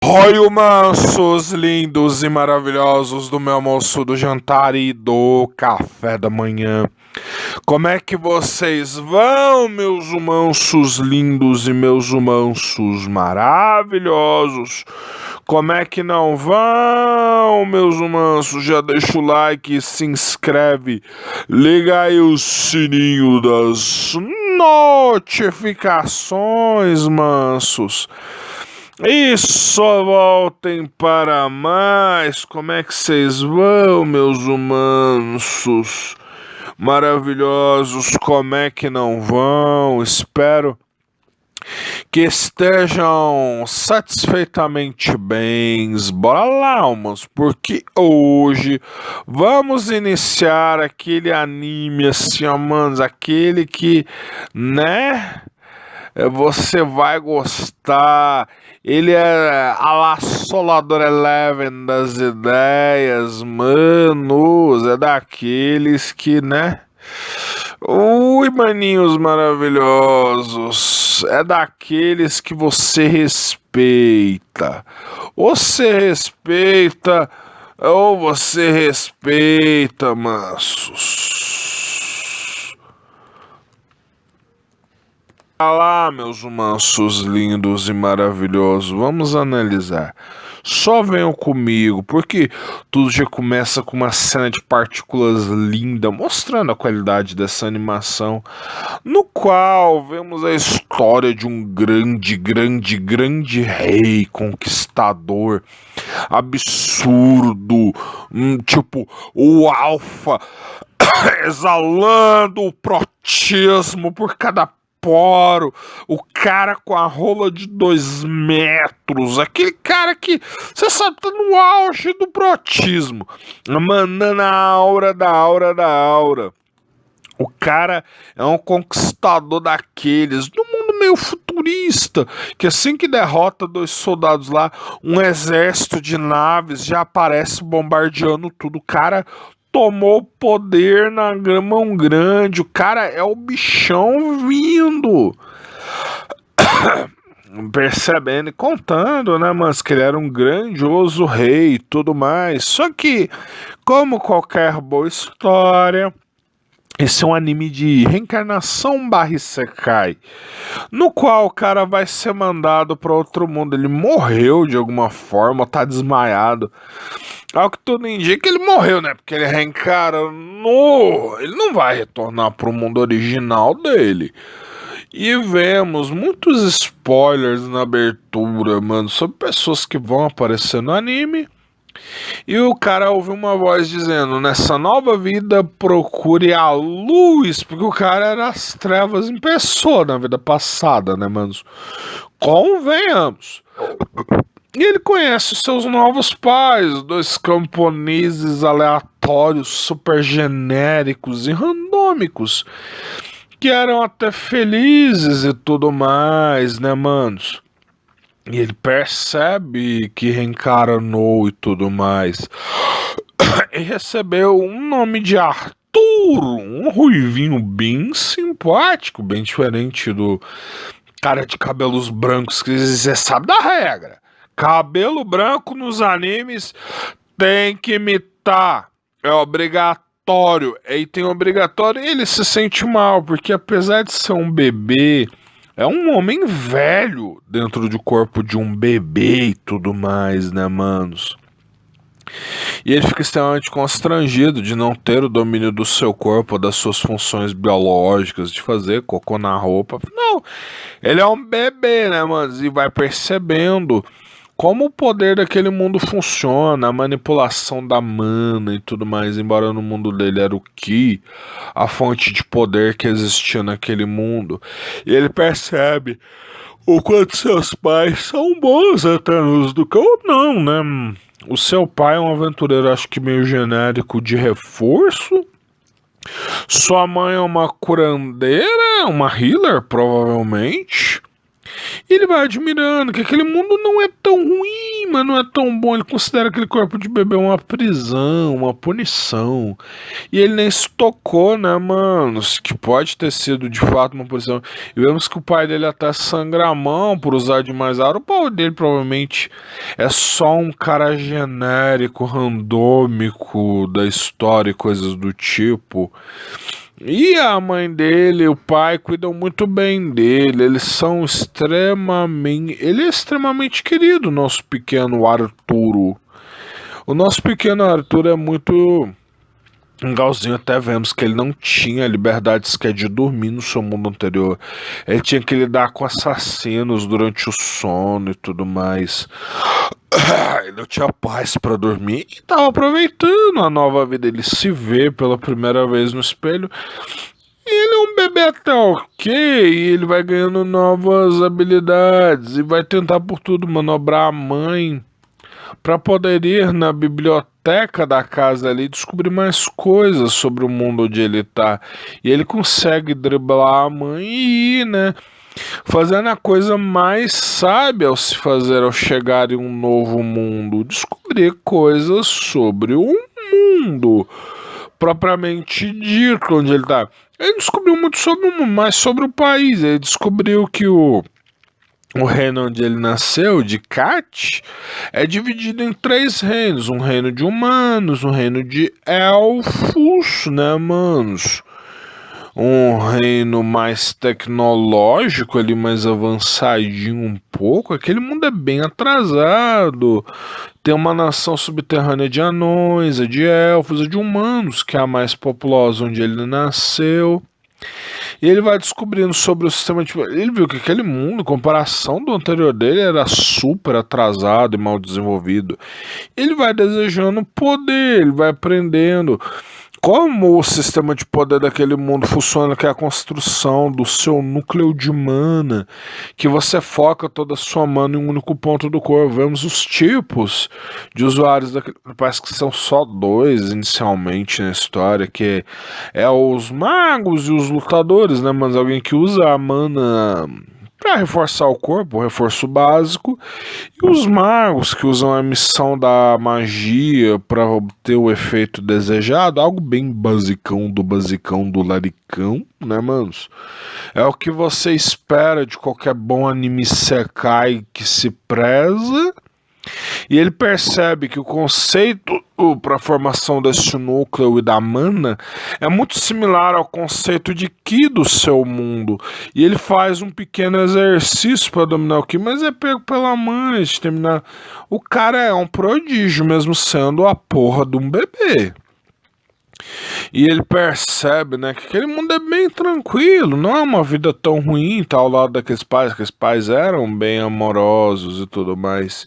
Oi, mansos, lindos e maravilhosos do meu almoço, do jantar e do café da manhã. Como é que vocês vão, meus mansos lindos e meus mansos maravilhosos? Como é que não vão, meus mansos? Já deixa o like, se inscreve, liga aí o sininho das notificações, mansos. E só voltem para mais. Como é que vocês vão, meus humanos maravilhosos? Como é que não vão? Espero que estejam satisfeitamente bens. Bora lá, almas, porque hoje vamos iniciar aquele anime assim, ó, manos, aquele que, né? Você vai gostar. Ele é a la Solador Eleven das ideias, manos. É daqueles que, né? Ui, maninhos maravilhosos. É daqueles que você respeita. Você respeita ou você respeita, mansos. Olá, meus mansos lindos e maravilhosos, vamos analisar. Só venham comigo, porque tudo já começa com uma cena de partículas linda, mostrando a qualidade dessa animação, no qual vemos a história de um grande rei conquistador, absurdo, tipo o alfa exalando o protismo por cada poro, o cara com a rola de 2 metros, aquele cara que, você sabe, tá no auge do protismo, emanando a aura da aura da aura. O cara é um conquistador daqueles, do mundo meio futurista, que assim que derrota 2 soldados lá, um exército de naves já aparece bombardeando tudo. O cara tomou poder na mão grande, o cara é o bichão vindo. Percebendo e contando, né, mas que ele era um grandioso rei e tudo mais. Só que, como qualquer boa história, esse é um anime de reencarnação barra isekai, no qual o cara vai ser mandado para outro mundo. Ele morreu de alguma forma, tá desmaiado. Ao que tudo indica, ele morreu, né? Porque ele reencarnou. Ele não vai retornar pro mundo original dele. E vemos muitos spoilers na abertura, mano, sobre pessoas que vão aparecer no anime. E o cara ouve uma voz dizendo: nessa nova vida procure a luz, porque o cara era as trevas em pessoa na vida passada, né, manos? Convenhamos. E ele conhece os seus novos pais, 2 camponeses aleatórios, super genéricos e randômicos, que eram até felizes e tudo mais, né, manos? E ele percebe que reencarnou e tudo mais. E recebeu um nome de Arthur, um ruivinho bem simpático, bem diferente do cara de cabelos brancos, que você sabe da regra. Cabelo branco nos animes tem que imitar. É obrigatório. E tem obrigatório. E ele se sente mal, porque apesar de ser um bebê, é um homem velho dentro do corpo de um bebê e tudo mais, né, manos? E ele fica extremamente constrangido de não ter o domínio do seu corpo, das suas funções biológicas, de fazer cocô na roupa. Não, ele é um bebê, né, manos? E vai percebendo como o poder daquele mundo funciona, a manipulação da mana e tudo mais, embora no mundo dele era o Ki, a fonte de poder que existia naquele mundo. E ele percebe o quanto seus pais são bons Eternos do Cão, ou não, né? O seu pai é um aventureiro, acho que meio genérico de reforço. Sua mãe é uma curandeira, uma healer, provavelmente. E ele vai admirando que aquele mundo não é tão ruim, mas não é tão bom. Ele considera aquele corpo de bebê uma prisão, uma punição. E ele nem se tocou, né, mano? Que pode ter sido de fato uma punição. E vemos que o pai dele até sangra a mão por usar demais ar. O pai dele provavelmente é só um cara genérico, randômico da história e coisas do tipo. E a mãe dele e o pai cuidam muito bem dele. Eles são extremamente. Ele é extremamente querido, nosso pequeno Arturo. O nosso pequeno Arthur é muito legalzinho, até vemos que ele não tinha liberdade sequer de dormir no seu mundo anterior. Ele tinha que lidar com assassinos durante o sono e tudo mais. Ele não tinha paz pra dormir e tava aproveitando a nova vida. Ele se vê pela primeira vez no espelho. E ele é um bebê até ok, e ele vai ganhando novas habilidades e vai tentar por tudo manobrar a mãe para poder ir na biblioteca da casa ali e descobrir mais coisas sobre o mundo onde ele tá. E ele consegue driblar a mãe e ir, né? Fazendo a coisa mais sábia ao se fazer ao chegar em um novo mundo, descobrir coisas sobre o mundo propriamente dito onde ele tá. Ele descobriu muito sobre o mundo, mais sobre o país. Ele descobriu que o reino onde ele nasceu, de Cat, é dividido em 3 reinos. Um reino de humanos, um reino de elfos, né, manos? Um reino mais tecnológico, ali mais avançadinho um pouco. Aquele mundo é bem atrasado. Tem uma nação subterrânea de anões, de elfos, de humanos, que é a mais populosa onde ele nasceu. E ele vai descobrindo sobre o sistema de. Ele viu que aquele mundo, em comparação do anterior dele, era super atrasado e mal desenvolvido. Ele vai desejando poder, ele vai aprendendo como o sistema de poder daquele mundo funciona, que é a construção do seu núcleo de mana, que você foca toda a sua mana em um único ponto do corpo. Vemos os tipos de usuários daquele. Parece que são só 2 inicialmente na história, que é os magos e os lutadores, né? Mas alguém que usa a mana para reforçar o corpo, o reforço básico, e os magos que usam a emissão da magia para obter o efeito desejado, algo bem basicão do laricão, né, manos? É o que você espera de qualquer bom anime sekai que se preza. E ele percebe que o conceito para a formação desse núcleo e da mana é muito similar ao conceito de Ki do seu mundo. E ele faz um pequeno exercício para dominar o Ki, mas é pego pela mãe de terminar. O cara é um prodígio, mesmo sendo a porra de um bebê. E ele percebe, né, que aquele mundo é bem tranquilo, não é uma vida tão ruim, tá ao lado daqueles pais, que os pais eram bem amorosos e tudo mais.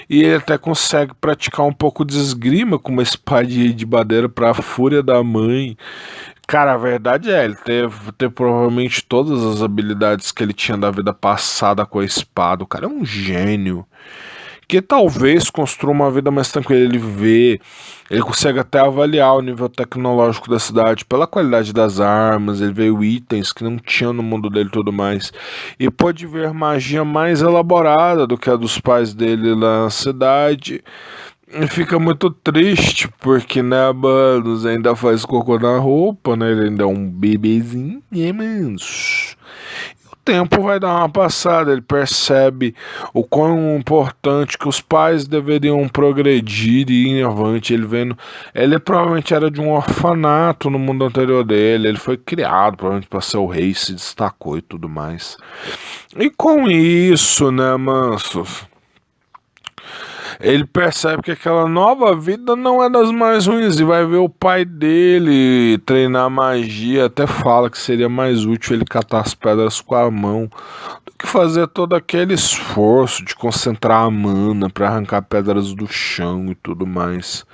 E ele até consegue praticar um pouco de esgrima com uma espadinha de madeira pra fúria da mãe. Cara, a verdade é, ele teve provavelmente todas as habilidades que ele tinha da vida passada com a espada. O cara é um gênio que talvez construa uma vida mais tranquila. Ele vê, ele consegue até avaliar o nível tecnológico da cidade pela qualidade das armas, ele vê itens que não tinha no mundo dele e tudo mais, e pode ver magia mais elaborada do que a dos pais dele lá na cidade. E fica muito triste, porque, né, mano, ainda faz cocô na roupa, né, ele ainda é um bebezinho, né, manos? Tempo vai dar uma passada, ele percebe o quão importante que os pais deveriam progredir e ir avante. Ele provavelmente era de um orfanato no mundo anterior dele, ele foi criado provavelmente para ser o rei, se destacou e tudo mais. E com isso, né, mansos, ele percebe que aquela nova vida não é das mais ruins e vai ver o pai dele treinar magia. Até fala que seria mais útil ele catar as pedras com a mão do que fazer todo aquele esforço de concentrar a mana para arrancar pedras do chão e tudo mais.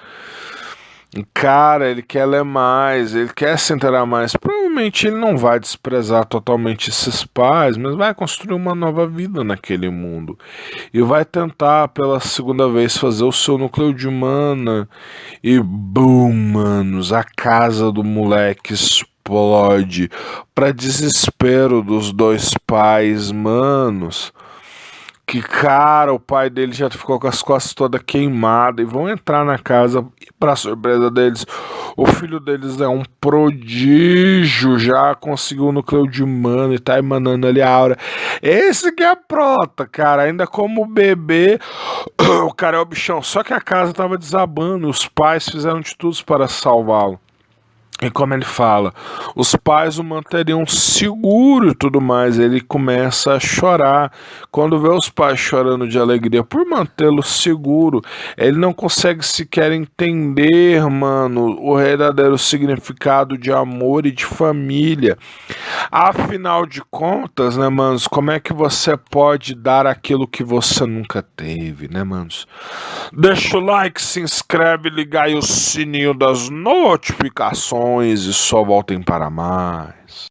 Cara, ele quer ler mais, ele quer se inteirar mais. Provavelmente ele não vai desprezar totalmente esses pais, mas vai construir uma nova vida naquele mundo. E vai tentar pela segunda vez fazer o seu núcleo de mana. E boom, manos, a casa do moleque explode. Pra desespero dos 2 pais, manos. que, cara, o pai dele já ficou com as costas todas queimadas e vão entrar na casa e, pra surpresa deles, o filho deles é um prodígio, já conseguiu o núcleo de mana e tá emanando ali a aura. Esse que é a prota, cara, ainda como bebê, o cara é o bichão, só que a casa tava desabando, os pais fizeram de tudo para salvá-lo. E como ele fala, os pais o manteriam seguro e tudo mais. Ele começa a chorar. Quando vê os pais chorando de alegria por mantê-lo seguro, ele não consegue sequer entender, mano, o verdadeiro significado de amor e de família. Afinal de contas, né, manos, como é que você pode dar aquilo que você nunca teve, né, manos? Deixa o like, se inscreve, liga aí o sininho das notificações e só voltem para mais.